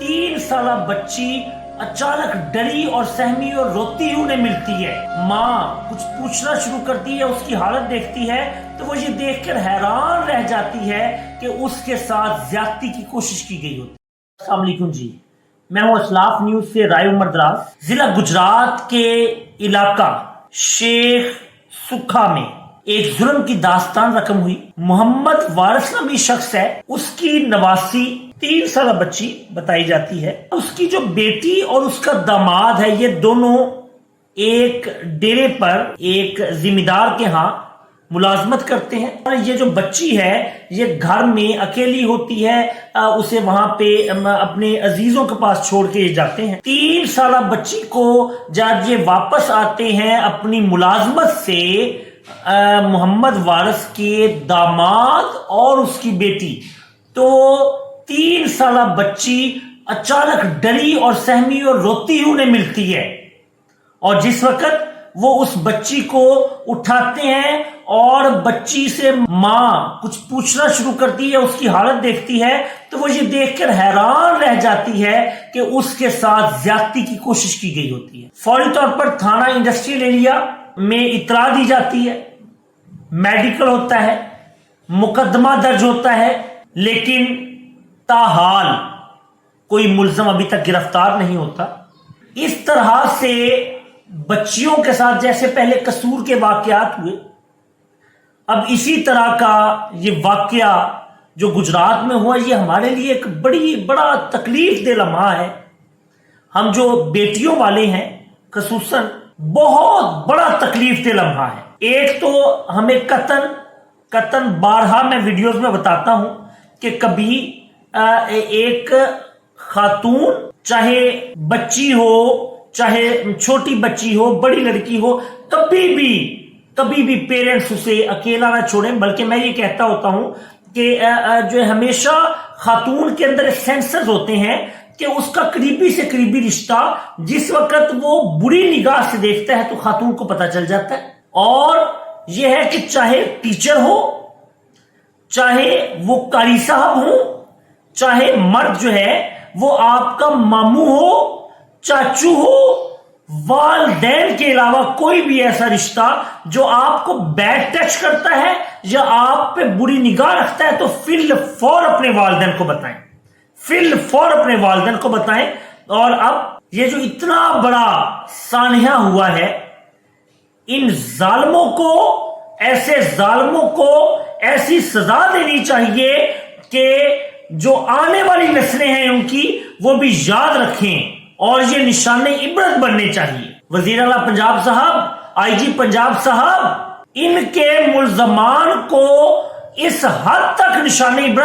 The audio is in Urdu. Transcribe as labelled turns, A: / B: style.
A: 3 سالہ بچی اچانک ڈری اور سہمی اور روتی ہوئی انہیں ملتی ہے۔ ماں کچھ پوچھنا شروع کرتی ہے، اس کی حالت دیکھتی ہے تو وہ یہ دیکھ کر حیران رہ جاتی ہے کہ اس کے ساتھ زیادتی کی کوشش کی گئی ہوتی ہے۔ السلام علیکم جی، میں ہوں اسلاف نیوز سے رائے عمر دراز۔ ضلع گجرات کے علاقہ شیخ سکھا میں ایک ظلم کی داستان رقم ہوئی۔ محمد وارث نامی شخص ہے، اس کی نواسی 3 سالہ بچی بتائی جاتی ہے۔ اس کی جو بیٹی اور اس کا داماد ہے، یہ دونوں ایک ڈیرے پر ایک ذمہ دار کے ہاں ملازمت کرتے ہیں، اور یہ جو بچی ہے یہ گھر میں اکیلی ہوتی ہے، اسے وہاں پہ اپنے عزیزوں کے پاس چھوڑ کے جاتے ہیں۔ 3 سالہ بچی کو جب یہ واپس آتے ہیں اپنی ملازمت سے، محمد وارث کے داماد اور اس کی بیٹی، تو 3 سالہ بچی اچانک ڈری اور سہمی اور روتی ہوئی انہیں ملتی ہے، اور جس وقت وہ اس بچی کو اٹھاتے ہیں اور بچی سے ماں کچھ پوچھنا شروع کرتی ہے، اس کی حالت دیکھتی ہے تو وہ یہ دیکھ کر حیران رہ جاتی ہے کہ اس کے ساتھ زیادتی کی کوشش کی گئی ہوتی ہے۔ فوری طور پر تھانہ انڈسٹریل ایریا میں اطلاع دی جاتی ہے، میڈیکل ہوتا ہے، مقدمہ درج ہوتا ہے، لیکن تاحال کوئی ملزم ابھی تک گرفتار نہیں ہوتا۔ اس طرح سے بچیوں کے ساتھ جیسے پہلے قصور کے واقعات ہوئے، اب اسی طرح کا یہ واقعہ جو گجرات میں ہوا، یہ ہمارے لیے ایک بڑا تکلیف دہ لمحہ ہے۔ ہم جو بیٹیوں والے ہیں خصوصاً، بہت بڑا تکلیف دہ لمحہ ہے۔ ایک تو ہمیں قطن بارہا میں ویڈیوز میں بتاتا ہوں کہ کبھی ایک خاتون، چاہے بچی ہو، چاہے چھوٹی بچی ہو، بڑی لڑکی ہو، کبھی بھی پیرنٹس اسے اکیلا نہ چھوڑیں، بلکہ میں یہ کہتا ہوتا ہوں کہ جو ہمیشہ خاتون کے اندر سینسرز ہوتے ہیں کہ اس کا قریبی سے قریبی رشتہ جس وقت وہ بری نگاہ سے دیکھتا ہے تو خاتون کو پتہ چل جاتا ہے، اور یہ ہے کہ چاہے ٹیچر ہو، چاہے وہ قاری صاحب ہو، چاہے مرد جو ہے وہ آپ کا ماموں ہو، چاچو ہو، والدین کے علاوہ کوئی بھی ایسا رشتہ جو آپ کو بیڈ ٹچ کرتا ہے یا آپ پہ بری نگاہ رکھتا ہے تو فی الفور اپنے والدین کو بتائیں۔ اور اب یہ جو اتنا بڑا سانحہ ہوا ہے، ان ظالموں کو، ایسے ظالموں کو ایسی سزا دینی چاہیے کہ جو آنے والی نسلیں ہیں ان کی وہ بھی یاد رکھیں، اور یہ نشان عبرت بننے چاہیے۔ وزیر اعلیٰ پنجاب صاحب، آئی جی پنجاب صاحب، ان کے ملزمان کو اس حد تک نشان عبرت